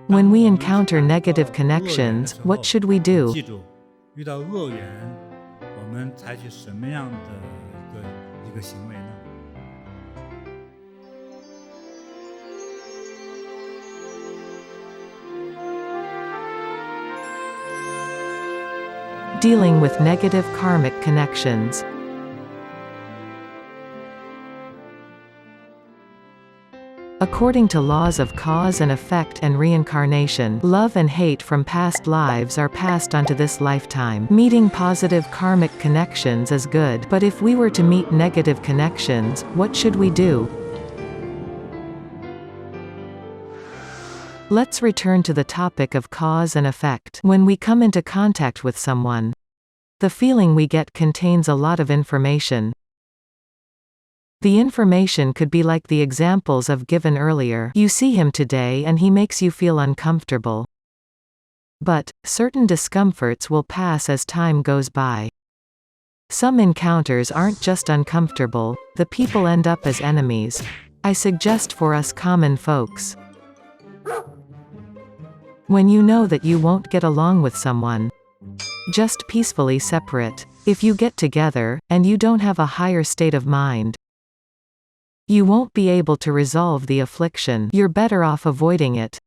When we encounter negative connections, what should we do? 记住，遇到恶缘，我们采取什么样的一个行为呢？ Dealing with negative karmic connections. According to laws of cause and effect and reincarnation, love and hate from past lives are passed onto this lifetime. Meeting positive karmic connections is good, but if we were to meet negative connections, what should we do? Let's return to the topic of cause and effect. When we come into contact with someone, the feeling we get contains a lot of information. The information could be like the examples I've given earlier. You see him today and he makes you feel uncomfortable. But, certain discomforts will pass as time goes by. Some encounters aren't just uncomfortable, the people end up as enemies. I suggest for us common folks. When you know that you won't get along with someone, just peacefully separate. If you get together, and you don't have a higher state of mind, you won't be able to resolve the affliction. You're better off avoiding it.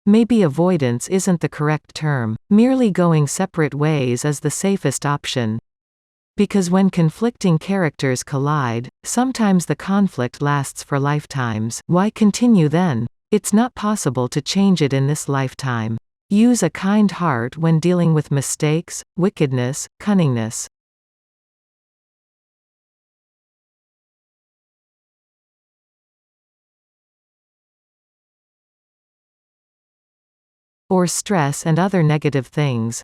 Maybe avoidance isn't the correct term. Merely going separate ways is the safest option. Because when conflicting characters collide, sometimes the conflict lasts for lifetimes. Why continue then? It's not possible to change it in this lifetime. Use a kind heart when dealing with mistakes, wickedness, cunningness, or stress and other negative things.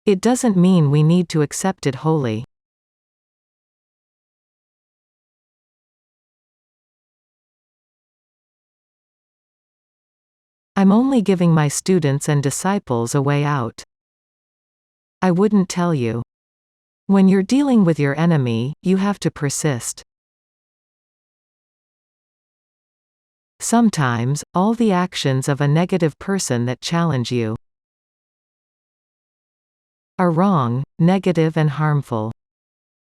It doesn't mean we need to accept it wholly. I'm only giving my students and disciples a way out. I wouldn't tell you. When you're dealing with your enemy, you have to persist. Sometimes, all the actions of a negative person that challenge you are wrong, negative and harmful.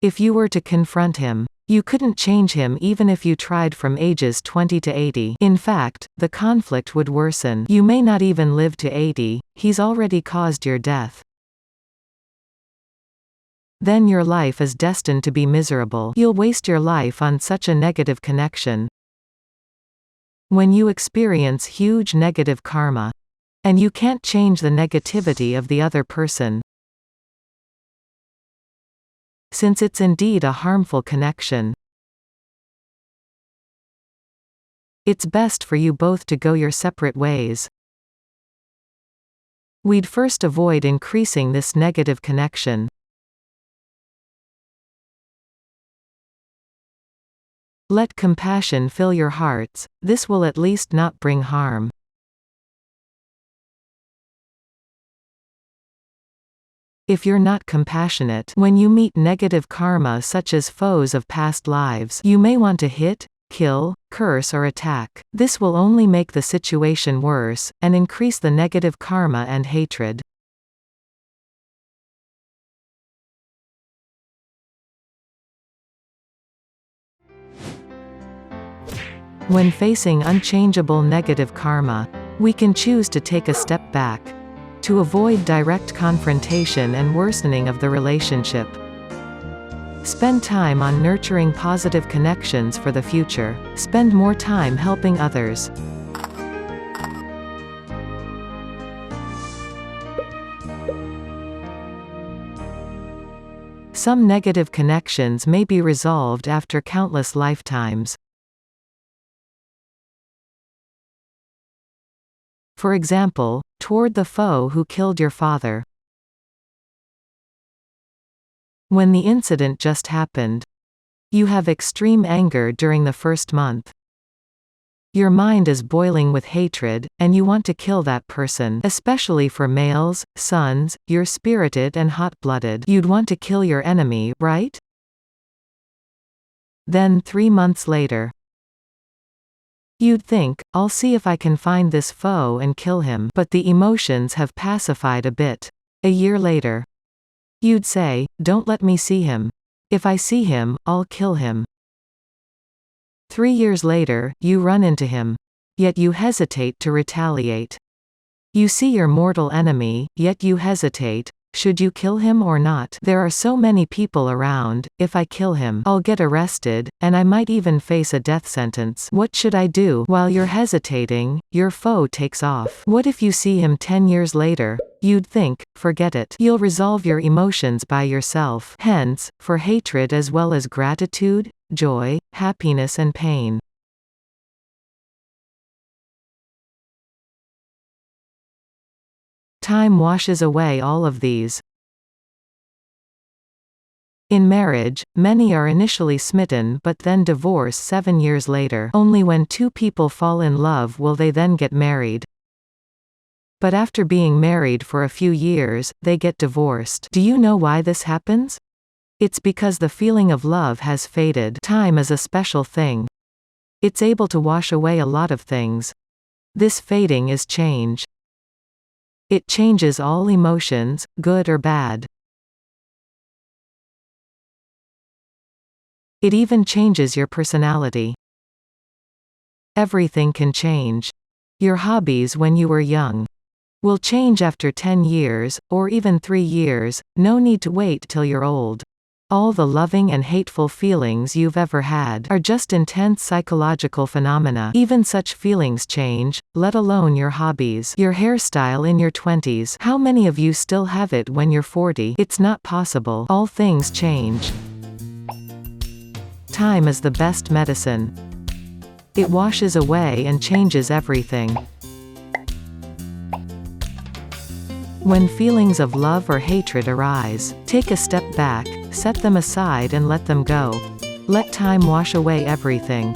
If you were to confront him, you couldn't change him even if you tried from ages 20 to 80. In fact, the conflict would worsen. You may not even live to 80, he's already caused your death. Then your life is destined to be miserable. You'll waste your life on such a negative connection. When you experience huge negative karma, and you can't change the negativity of the other person, since it's indeed a harmful connection, it's best for you both to go your separate ways. We'd first avoid increasing this negative connection. Let compassion fill your hearts, this will at least not bring harm. If you're not compassionate, when you meet negative karma such as foes of past lives, you may want to hit, kill, curse or attack. This will only make the situation worse, and increase the negative karma and hatred. When facing unchangeable negative karma, we can choose to take a step back, to avoid direct confrontation and worsening of the relationship. Spend time on nurturing positive connections for the future. Spend more time helping others. Some negative connections may be resolved after countless lifetimes. For example, toward the foe who killed your father. When the incident just happened, you have extreme anger during the first month. Your mind is boiling with hatred, and you want to kill that person. Especially for males, sons, you're spirited and hot-blooded. You'd want to kill your enemy, right? Then 3 months later, You'd think, I'll see if I can find this foe and kill him, but the emotions have pacified a bit. A year later. You'd say, don't let me see him. If I see him, I'll kill him. 3 years later, you run into him. Yet you hesitate to retaliate. You see your mortal enemy, yet you hesitate. Should you kill him or not? There are so many people around. If I kill him, I'll get arrested, and I might even face a death sentence. What should I do? While you're hesitating, your foe takes off. What if you see him 10 years later? You'd think, forget it. You'll resolve your emotions by yourself. Hence, for hatred as well as gratitude, joy, happiness and pain. Time washes away all of these. In marriage, many are initially smitten but then divorce 7 years later. Only when two people fall in love will they then get married. But after being married for a few years, they get divorced. Do you know why this happens? It's because the feeling of love has faded. Time is a special thing. It's able to wash away a lot of things. This fading is change. It changes all emotions, good or bad. It even changes your personality. Everything can change. Your hobbies when you were young will change after 10 years, or even 3 years, no need to wait till you're old. All the loving and hateful feelings you've ever had are just intense psychological phenomena. Even such feelings change, let alone your hobbies. Your hairstyle in your 20s. How many of you still have it when you're 40? It's not possible. All things change. Time is the best medicine. It washes away and changes everything. When feelings of love or hatred arise, take a step back, set them aside and let them go. Let time wash away everything.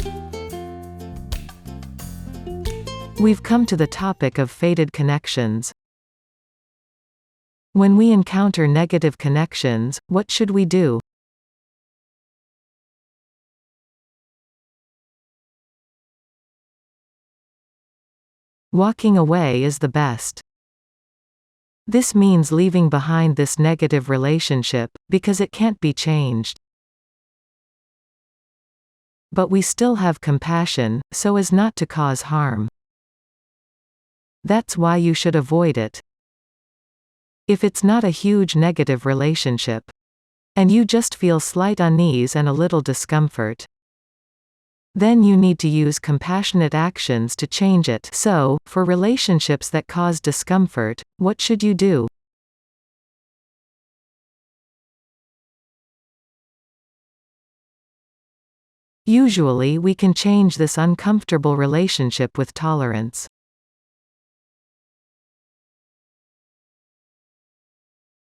We've come to the topic of fated connections. When we encounter negative connections, what should we do? Walking away is the best. This means leaving behind this negative relationship, because it can't be changed. But we still have compassion, so as not to cause harm. That's why you should avoid it. If it's not a huge negative relationship, and you just feel slight unease and a little discomfort, then you need to use compassionate actions to change it. So, for relationships that cause discomfort, what should you do? Usually we can change this uncomfortable relationship with tolerance.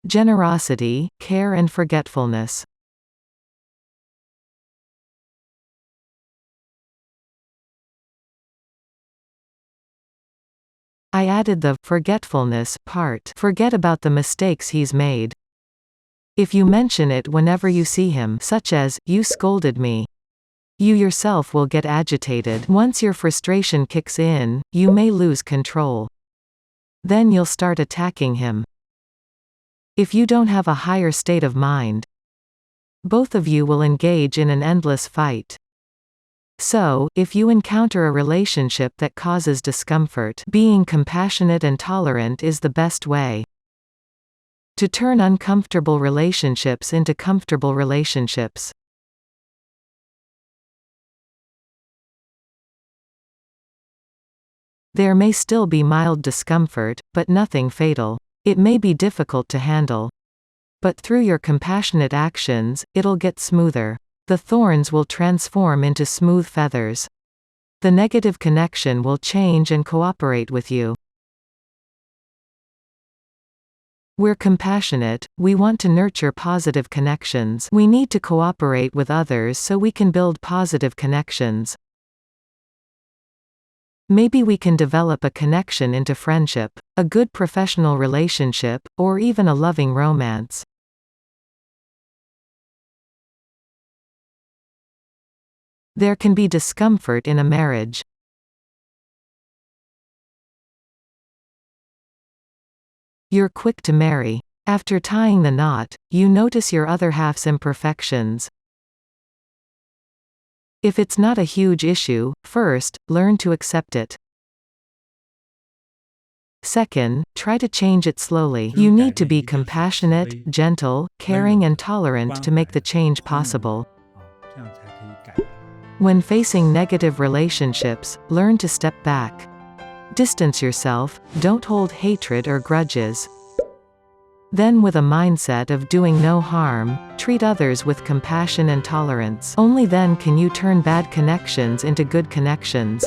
Generosity, care and forgetfulness. I added the forgetfulness part. Forget about the mistakes he's made. If you mention it whenever you see him, such as, you scolded me, you yourself will get agitated. Once your frustration kicks in, you may lose control. Then you'll start attacking him. If you don't have a higher state of mind, both of you will engage in an endless fight. So, if you encounter a relationship that causes discomfort, being compassionate and tolerant is the best way to turn uncomfortable relationships into comfortable relationships. There may still be mild discomfort, but nothing fatal. It may be difficult to handle. But through your compassionate actions, it'll get smoother. The thorns will transform into smooth feathers. The negative connection will change and cooperate with you. We're compassionate, we want to nurture positive connections. We need to cooperate with others so we can build positive connections. Maybe we can develop a connection into friendship, a good professional relationship, or even a loving romance. There can be discomfort in a marriage. You're quick to marry. After tying the knot, you notice your other half's imperfections. If it's not a huge issue, first, learn to accept it. Second, try to change it slowly. You need to be compassionate, gentle, caring and tolerant to make the change possible. 这样才可以改。 When facing negative relationships, learn to step back. Distance yourself, don't hold hatred or grudges. Then with a mindset of doing no harm, treat others with compassion and tolerance. Only then can you turn bad connections into good connections.